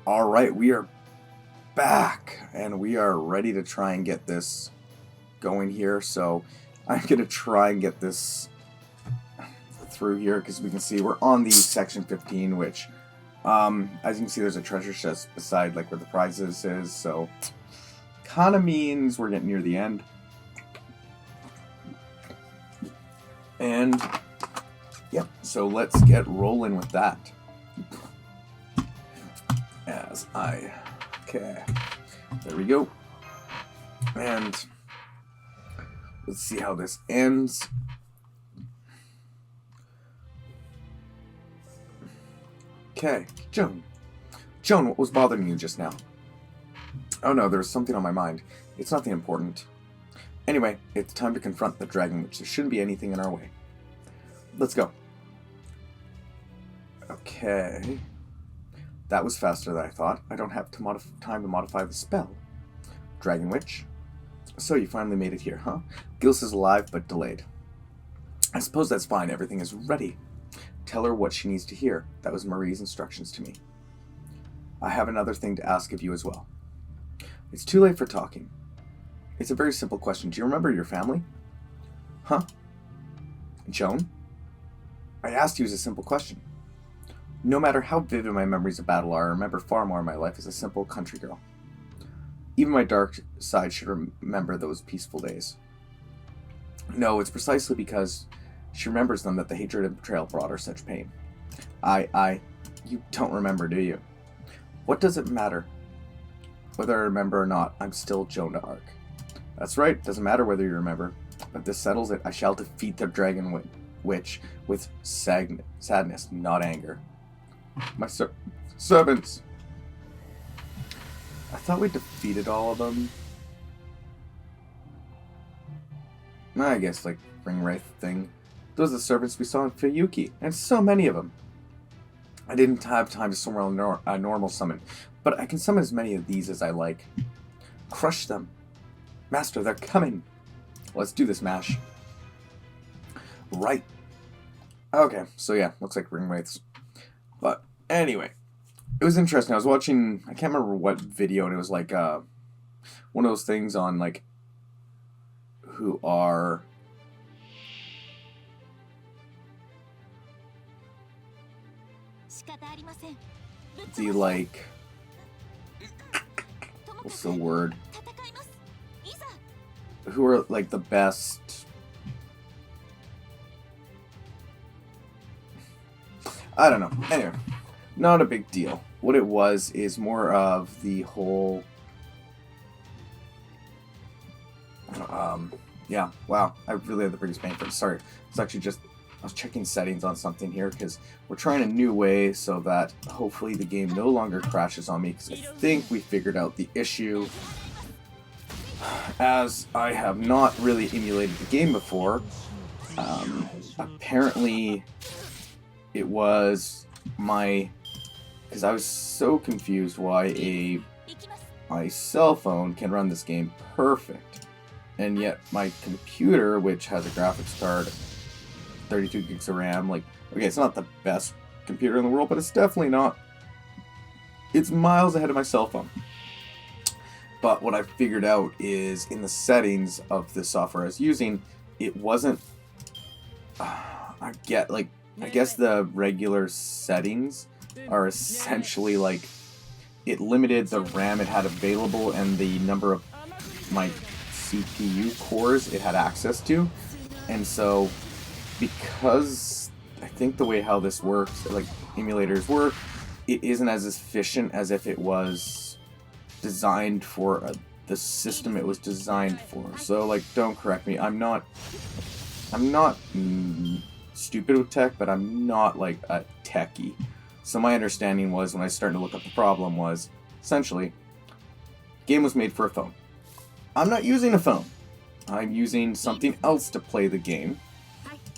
Alright, we are back, and we are ready to try and get this going here, so I'm going to try and get this through here, because we can see we're on the section 15, which, as you can see, there's a treasure chest beside, like, where the prizes is, so kind of means we're getting near the end. And, yeah, so let's get rolling with that. Okay, there we go. And let's see how this ends. Okay, Joan, what was bothering you just now? Oh no, there was something on my mind. It's nothing important. Anyway, it's time to confront the dragon witch. There shouldn't be anything in our way. Let's go. Okay. That was faster than I thought. I don't have time to modify the spell. Dragon Witch. So you finally made it here, huh? Gillis is alive, but delayed. I suppose that's fine. Everything is ready. Tell her what she needs to hear. That was Marie's instructions to me. I have another thing to ask of you as well. It's too late for talking. It's a very simple question. Do you remember your family? Huh? Joan? I asked you as a simple question. No matter how vivid my memories of battle are, I remember far more of my life as a simple country girl. Even my dark side should remember those peaceful days. No, it's precisely because she remembers them that the hatred and betrayal brought her such pain. You don't remember, do you? What does it matter? Whether I remember or not, I'm still Joan d'Arc. That's right, doesn't matter whether you remember. But this settles it. I shall defeat the dragon witch with sadness, not anger. My servants! I thought we defeated all of them. I guess, like, ring wraith thing. Those are the servants we saw in Fuyuki, and so many of them. I didn't have time to summon a normal summon, but I can summon as many of these as I like. Crush them. Master, they're coming. Let's do this, Mash. Right. Okay, so yeah, looks like ring wraiths. But anyway, it was interesting. I was watching, I can't remember what video, and it was like one of those things on like who are the like, what's the word? Who are like the best. I don't know. Anyway, not a big deal. What it was is more of the whole... yeah, wow. I really had the biggest pain for it. Sorry. It's actually just... I was checking settings on something here because we're trying a new way so that hopefully the game no longer crashes on me, because I think we figured out the issue. As I have not really emulated the game before, apparently... It was because I was so confused why my cell phone can run this game perfect, and yet my computer, which has a graphics card, 32 gigs of RAM, like, okay, it's not the best computer in the world, but it's definitely not, it's miles ahead of my cell phone. But what I figured out is in the settings of the software I was using, it wasn't, I guess the regular settings are essentially like, it limited the RAM it had available and the number of my CPU cores it had access to. And so, because I think the way how this works, like emulators work, it isn't as efficient as if it was designed for the system it was designed for. So, like, don't correct me. I'm not stupid with tech, but I'm not like a techie. So my understanding was, when I started to look up the problem, was essentially, game was made for a phone. I'm not using a phone. I'm using something else to play the game.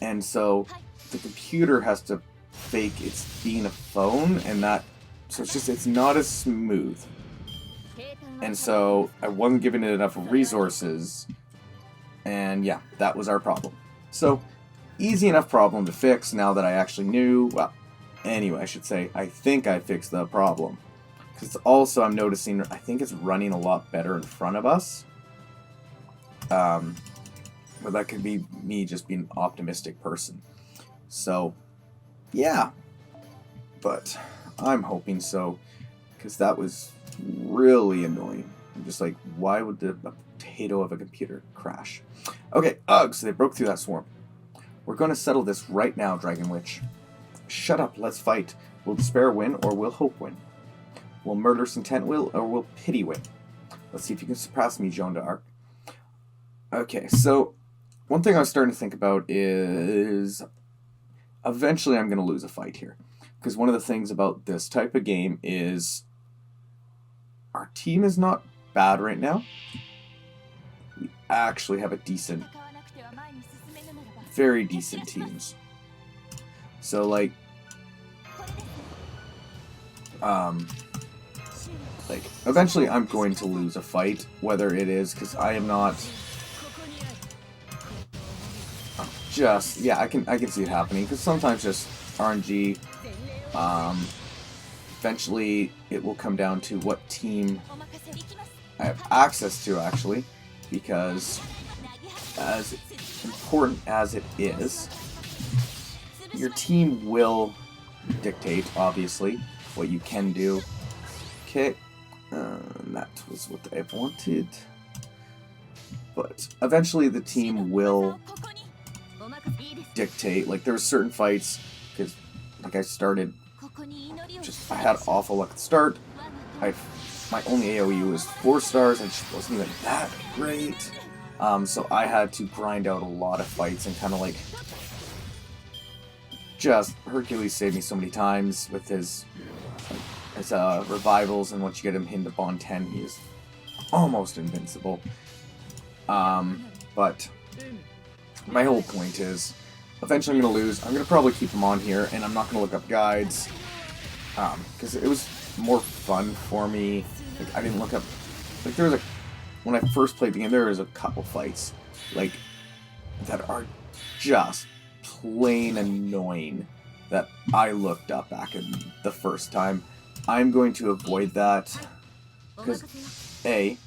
And so the computer has to fake it's being a phone, and so it's not as smooth. And so I wasn't giving it enough resources, and yeah, that was our problem. So easy enough problem to fix now that I actually knew, well, anyway, I should say, I think I fixed the problem. Because also I'm noticing, I think it's running a lot better in front of us. But that could be me just being an optimistic person. So, yeah. But I'm hoping so, because that was really annoying. I'm just like, why would a potato of a computer crash? Okay, ugh, so they broke through that swarm. We're going to settle this right now, Dragon Witch. Shut up, let's fight. Will despair win, or will hope win? Will murderous intent win, or will pity win? Let's see if you can surpass me, Jeanne d'Arc. Okay, so one thing I was starting to think about is eventually I'm going to lose a fight here. Because one of the things about this type of game is our team is not bad right now. We actually have a decent, very decent teams. So like eventually I'm going to lose a fight, whether it is because I am not just, yeah, I can see it happening, because sometimes just RNG. Eventually it will come down to what team I have access to, actually, because as important as it is, your team will dictate, obviously, what you can do. Okay, that was what I wanted. But eventually the team will dictate. Like, there were certain fights, because like I had awful luck at the start. My only AoE was 4 stars, and she wasn't even that great. So I had to grind out a lot of fights and kind of like just Hercules saved me so many times with his revivals, and once you get him into Bond 10, he is almost invincible. But my whole point is, eventually I'm going to lose. I'm going to probably keep him on here, and I'm not going to look up guides, because it was more fun for me. Like, I didn't look up, like, when I first played the game, there was a couple fights, like, that are just plain annoying that I looked up back in the first time. I'm going to avoid that, because A,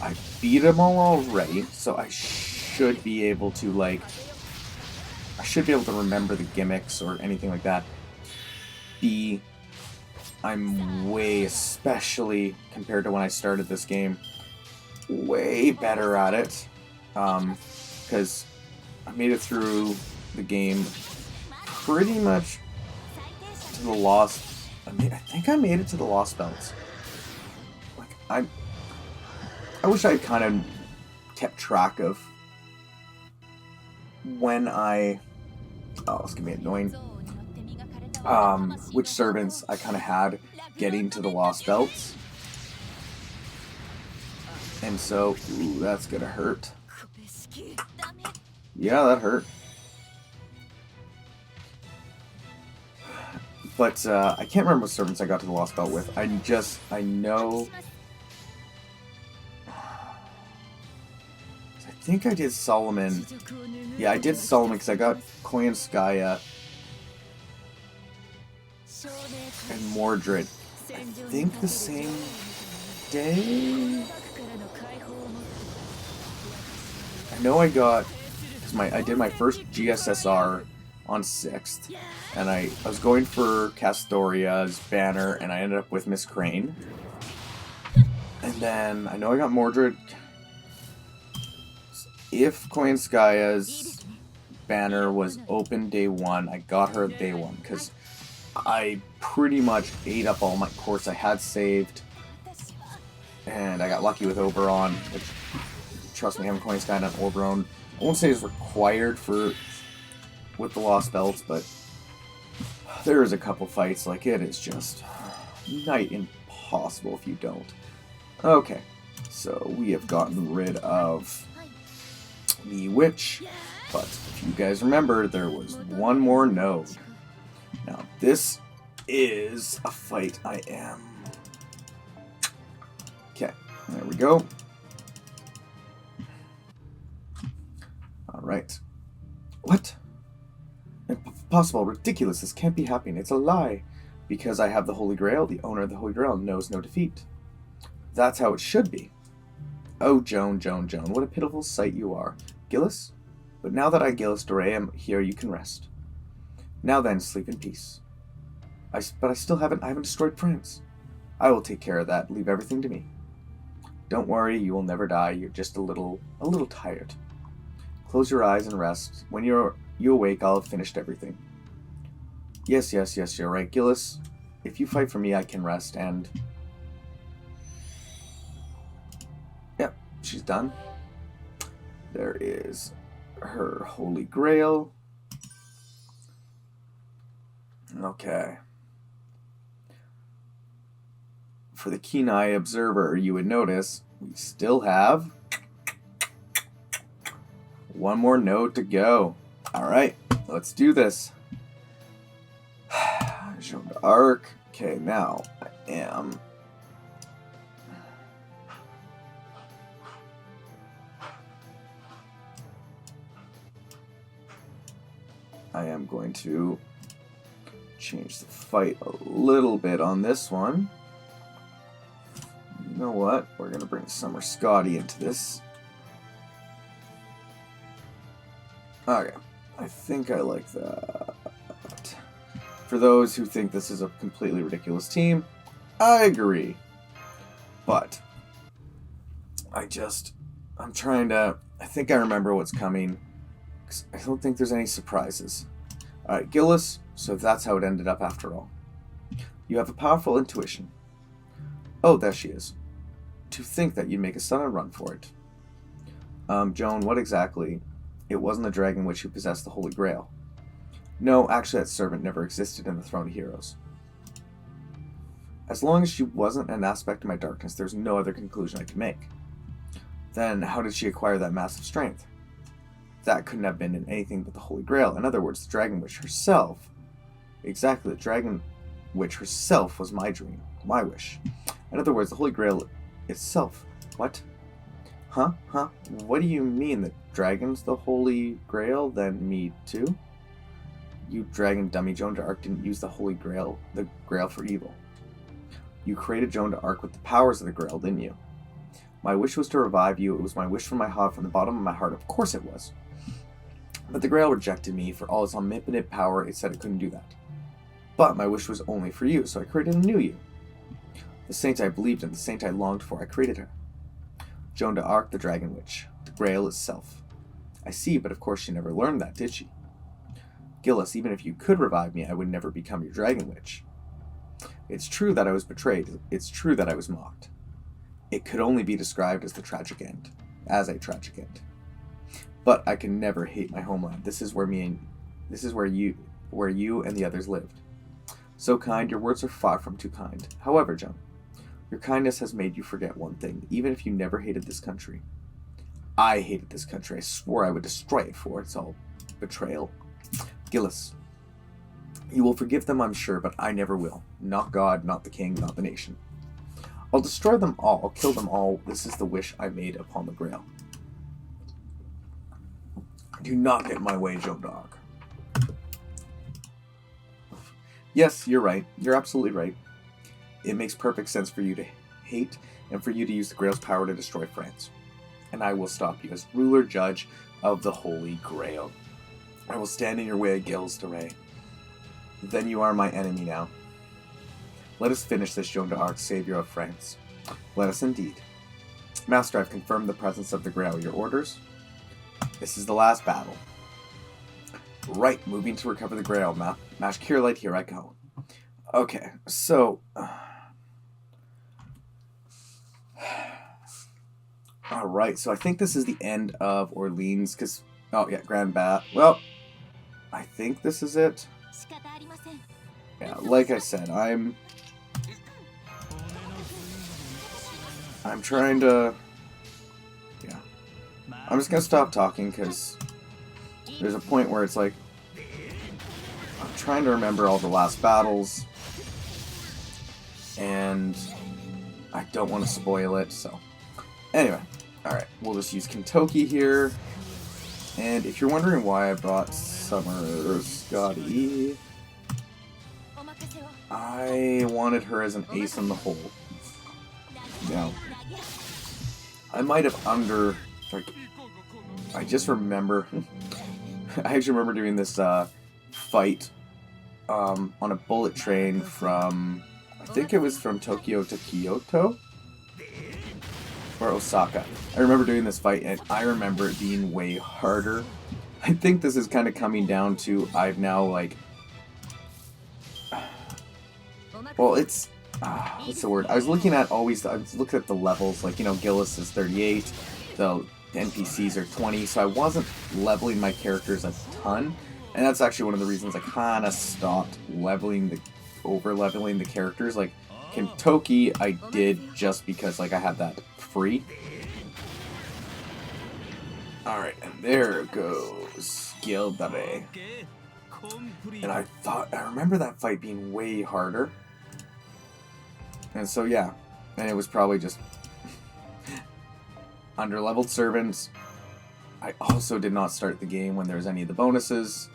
I beat them all already, so I should be able to, like, remember the gimmicks or anything like that. B, I'm way, especially compared to when I started this game, way better at it, because I made it through the game pretty much to the lost. I think I made it to the lost belts. Like, I wish I had kind of kept track of when I. Oh, it's gonna be annoying. Which servants I kind of had getting to the lost belts. And so, ooh, that's gonna hurt. Yeah, that hurt. But I can't remember what servants I got to the lost belt with. I know. I think I did Solomon. Yeah, I did Solomon because I got Koyanskaya and Mordred, I think the same day? I know I got, because I did my first GSSR on 6th, and I was going for Castoria's banner, and I ended up with Miss Crane. And then I know I got Mordred. If Koyanskaya's banner was open day 1, I got her day 1, because I pretty much ate up all my course I had saved, and I got lucky with Oberon, which, trust me, having Koyanskaya and Oberon, I won't say is required with the Lost Belts, but there is a couple fights, like, it is just night impossible if you don't. Okay, so we have gotten rid of the witch, but if you guys remember, there was one more node. Now, this is a fight I am. Okay, there we go. Alright. What? Impossible, ridiculous, this can't be happening, it's a lie. Because I have the Holy Grail, the owner of the Holy Grail knows no defeat. That's how it should be. Oh, Joan, Joan, Joan, what a pitiful sight you are. Gillis? But now that I, Gillis de Rais, am here, you can rest. Now then, sleep in peace. But I still haven't destroyed France. I will take care of that. Leave everything to me. Don't worry, you will never die. You're just a little tired. Close your eyes and rest. When you awake, I'll have finished everything. Yes, you're right, Gillis. If you fight for me, I can rest, and... Yep, she's done. There is her Holy Grail. Okay. For the keen-eye observer, you would notice we still have one more node to go. Alright, let's do this. Jeanne d'Arc. Okay, now I am going to change the fight a little bit on this one. You know what? We're going to bring Summer Scotty into this. Okay. I think I like that. For those who think this is a completely ridiculous team, I agree. But I think I remember what's coming. I don't think there's any surprises. Alright, Gillis, so that's how it ended up after all. You have a powerful intuition. Oh, there she is. To think that you'd make a sudden run for it. Joan, what exactly? It wasn't the Dragon Witch who possessed the Holy Grail. No, actually that servant never existed in the Throne of Heroes. As long as she wasn't an aspect of my darkness, there's no other conclusion I could make. Then, how did she acquire that massive strength? That couldn't have been in anything but the Holy Grail. In other words, the Dragon Witch herself. Exactly, the Dragon Witch herself was my dream, my wish. In other words, the Holy Grail itself. What? Huh? What do you mean, the dragon's the Holy Grail, then me too? You dragon dummy, Jeanne d'Arc didn't use the Holy Grail, the Grail for evil. You created Jeanne d'Arc with the powers of the Grail, didn't you? My wish was to revive you. It was my wish from my heart, from the bottom of my heart. Of course it was. But the Grail rejected me. For all its omnipotent power, it said it couldn't do that. But my wish was only for you, so I created a new you. The saint I believed in, the saint I longed for, I created her. Jeanne d'Arc, the Dragon Witch. The Grail itself. I see, but of course she never learned that, did she? Gillis, even if you could revive me, I would never become your Dragon Witch. It's true that I was betrayed. It's true that I was mocked. It could only be described as a tragic end. But I can never hate my homeland. This is where you and the others lived. So kind, your words are far from too kind. However, Jeanne, your kindness has made you forget one thing, even if you never hated this country. I hated this country. I swore I would destroy it for its all betrayal. Gillis, you will forgive them, I'm sure, but I never will. Not God, not the king, not the nation. I'll destroy them all. I'll kill them all. This is the wish I made upon the Grail. Do not get in my way, Jeanne d'Arc. Yes, you're right. You're absolutely right. It makes perfect sense for you to hate and for you to use the Grail's power to destroy France. And I will stop you as ruler judge of the Holy Grail. I will stand in your way, Gilles de Rais. Then you are my enemy now. Let us finish this, Jeanne d'Arc, savior of France. Let us indeed. Master, I've confirmed the presence of the Grail. Your orders? This is the last battle. Right, moving to recover the Grail. Mash Curelight, here I go. Okay, so... Alright, so I think this is the end of Orleans, because... Oh, yeah, Grand Bat. Well, I think this is it. Yeah, like I said, I'm trying to... Yeah. I'm just gonna stop talking, because there's a point where it's like... I'm trying to remember all the last battles, and I don't want to spoil it, so... Anyway, alright, we'll just use Kentucky here. And if you're wondering why I brought Summer Scotty, I wanted her as an ace in the hole. Now, I might have I just remember, I actually remember doing this fight on a bullet train from, I think it was from Tokyo to Kyoto? Or Osaka. I remember doing this fight, and I remember it being way harder. I think this is kind of coming down to, I've now, like, well, it's, what's the word? I was looking at the levels, like, you know, Gillis is 38, the NPCs are 20, so I wasn't leveling my characters a ton, and that's actually one of the reasons I kind of stopped over-leveling the characters. Like, Kentucky, I did just because, like, I had that free. Alright, and there goes Gildare. And I remember that fight being way harder. And so, yeah. And it was probably just under-leveled servants. I also did not start the game when there was any of the bonuses.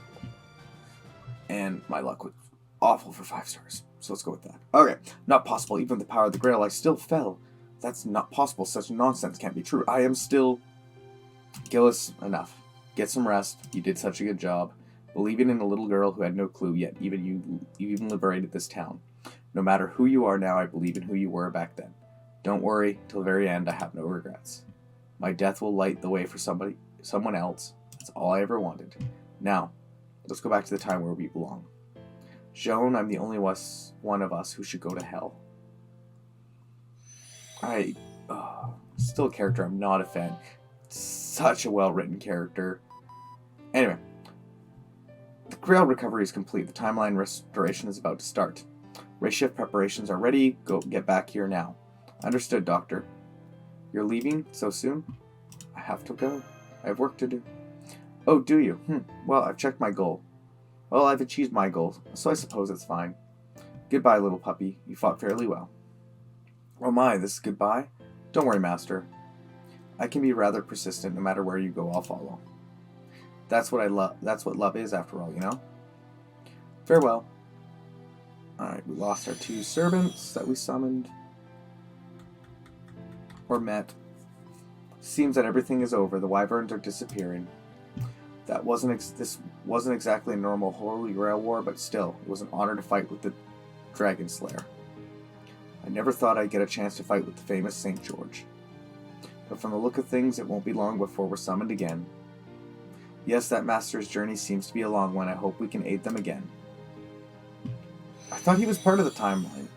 And my luck was awful for 5 stars. So let's go with that. Okay. Not possible. Even with the power of the Grail, I still fell. That's not possible. Such nonsense can't be true. I am still... Gillis, enough. Get some rest. You did such a good job. Believing in a little girl who had no clue yet. You even liberated this town. No matter who you are now, I believe in who you were back then. Don't worry. Till the very end, I have no regrets. My death will light the way for someone else. That's all I ever wanted. Now, let's go back to the time where we belong. Jeanne, I'm the only one of us who should go to hell. Still a character I'm not a fan. Such a well-written character. Anyway, the Grail recovery is complete. The timeline restoration is about to start. Race shift preparations are ready. Go get back here now. Understood, Doctor. You're leaving so soon? I have to go. I have work to do. Oh, do you? Well, I've checked my goal. Well, I've achieved my goal, so I suppose it's fine. Goodbye, little puppy. You fought fairly well. Oh my, this is goodbye? Don't worry, Master. I can be rather persistent. No matter where you go, I'll follow. That's what love is, after all, you know? Farewell. Alright, we lost our 2 servants that we summoned. Or met. Seems that everything is over. The wyverns are disappearing. This wasn't exactly a normal Holy Grail war, but still, it was an honor to fight with the Dragon Slayer. I never thought I'd get a chance to fight with the famous St. George. But from the look of things, it won't be long before we're summoned again. Yes, that master's journey seems to be a long one. I hope we can aid them again. I thought he was part of the timeline.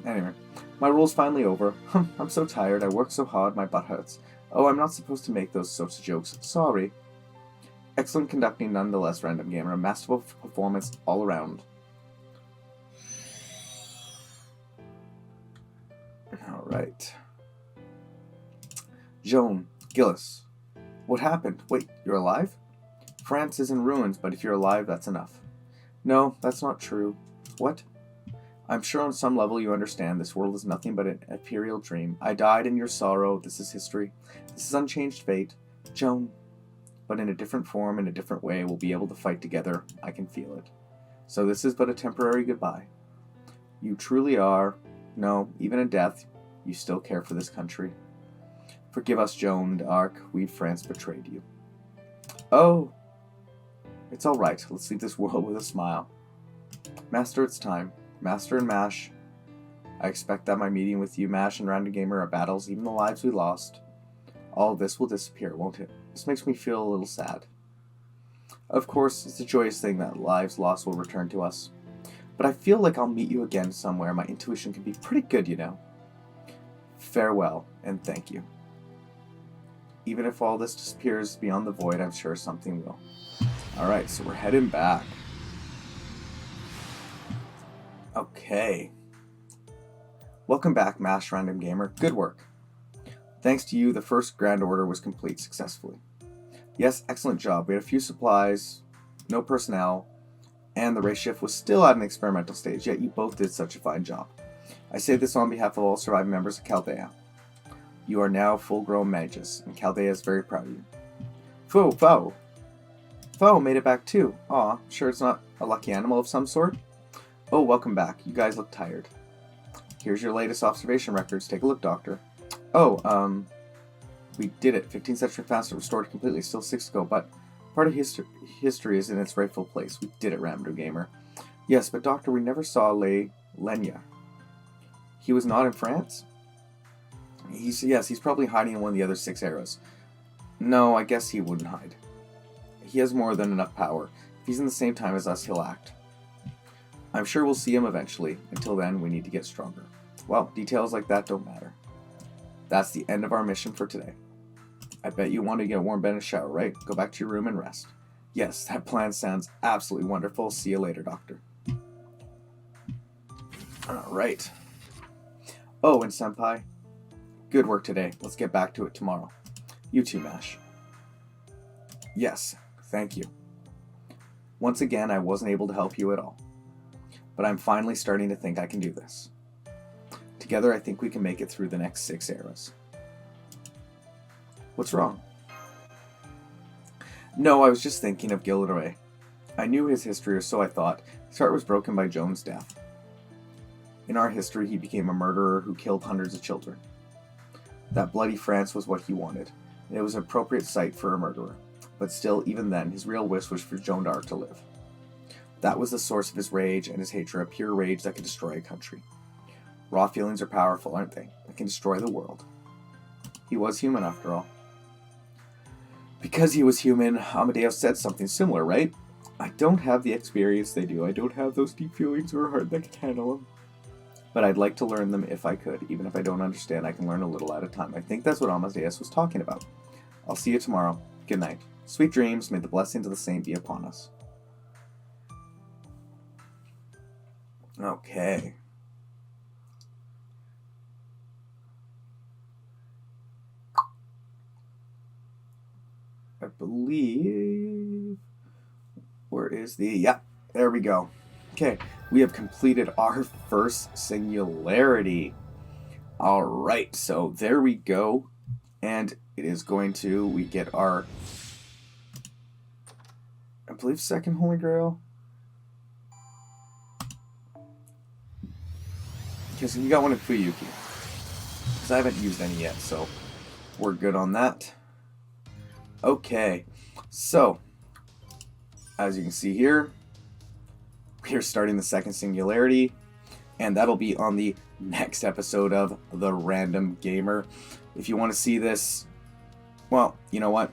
Anyway. My role's finally over. I'm so tired. I worked so hard, my butt hurts. Oh, I'm not supposed to make those sorts of jokes. Sorry. Excellent conducting nonetheless, Random Gamer. A masterful performance all around. Alright. Jeanne, Gillis. What happened? Wait, you're alive? France is in ruins, but if you're alive, that's enough. No, that's not true. What? I'm sure on some level you understand this world is nothing but an ethereal dream. I died in your sorrow. This is history. This is unchanged fate. Jeanne. But in a different form, in a different way, we'll be able to fight together. I can feel it. So this is but a temporary goodbye. You truly are. No, even in death, you still care for this country. Forgive us, Jeanne d'Arc. We've France betrayed you. Oh. It's all right. Let's leave this world with a smile. Master, it's time. Master and Mash. I expect that my meeting with you, Mash, and Random Gamer are battles, even the lives we lost. All of this will disappear, won't it? This makes me feel a little sad. Of course, it's a joyous thing that lives lost will return to us. But I feel like I'll meet you again somewhere. My intuition can be pretty good, you know. Farewell, and thank you. Even if all this disappears beyond the void, I'm sure something will. Alright, so we're heading back. Okay. Welcome back, Mash Random Gamer. Good work. Thanks to you, the first Grand Order was complete successfully. Yes, excellent job. We had a few supplies, no personnel, and the race shift was still at an experimental stage, yet you both did such a fine job. I say this on behalf of all surviving members of Chaldea. You are now full-grown mages, and Chaldea is very proud of you. Foe! Oh, made it back too. Aw, sure it's not a lucky animal of some sort? Oh, welcome back. You guys look tired. Here's your latest observation records. Take a look, Doctor. Oh, we did it. 15th century faster, restored completely. Still 6 to go, but part of history is in its rightful place. We did it, Ramdo Gamer. Yes, but Doctor, we never saw Lenya. He was not in France? He's probably hiding in one of the other 6 eras. No, I guess he wouldn't hide. He has more than enough power. If he's in the same time as us, he'll act. I'm sure we'll see him eventually. Until then, we need to get stronger. Well, details like that don't matter. That's the end of our mission for today. I bet you want to get a warm bed and shower, right? Go back to your room and rest. Yes, that plan sounds absolutely wonderful. See you later, Doctor. Alright. Oh, and Senpai, good work today. Let's get back to it tomorrow. You too, Mash. Yes, thank you. Once again, I wasn't able to help you at all. But I'm finally starting to think I can do this. Together, I think we can make it through the next 6 eras. What's wrong? No, I was just thinking of Gilderoy. I knew his history, or so I thought. His heart was broken by Joan's death. In our history, he became a murderer who killed hundreds of children. That bloody France was what he wanted. It was an appropriate sight for a murderer. But still, even then, his real wish was for Joan d'Arc to live. That was the source of his rage and his hatred, a pure rage that could destroy a country. Raw feelings are powerful, aren't they? They can destroy the world. He was human, after all. Because he was human, Amadeus said something similar, right? I don't have the experience they do. I don't have those deep feelings or a heart that can handle them. But I'd like to learn them if I could. Even if I don't understand, I can learn a little at a time. I think that's what Amadeus was talking about. I'll see you tomorrow. Good night. Sweet dreams. May the blessings of the saint be upon us. Okay. I believe... Where is the... Yeah, there we go. Okay, we have completed our first singularity. Alright, so there we go. And it is going to... We get our... I believe second Holy Grail. Because we got one in Fuyuki. Because I haven't used any yet, so we're good on that. Okay, so as you can see here, we're starting the second singularity, and that'll be on the next episode of The Random Gamer. If you want to see this, well, you know what?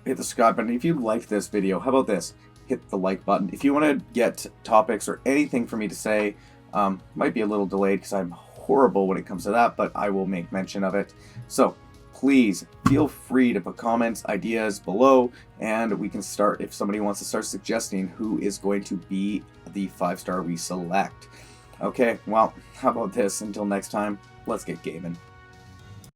Hit the subscribe button. If you liked this video, how about this? Hit the like button. If you want to get topics or anything for me to say, might be a little delayed because I'm horrible when it comes to that, but I will make mention of it. So please feel free to put comments, ideas below, and we can start if somebody wants to start suggesting who is going to be the 5-star we select. Okay, well, how about this? Until next time, let's get gaming.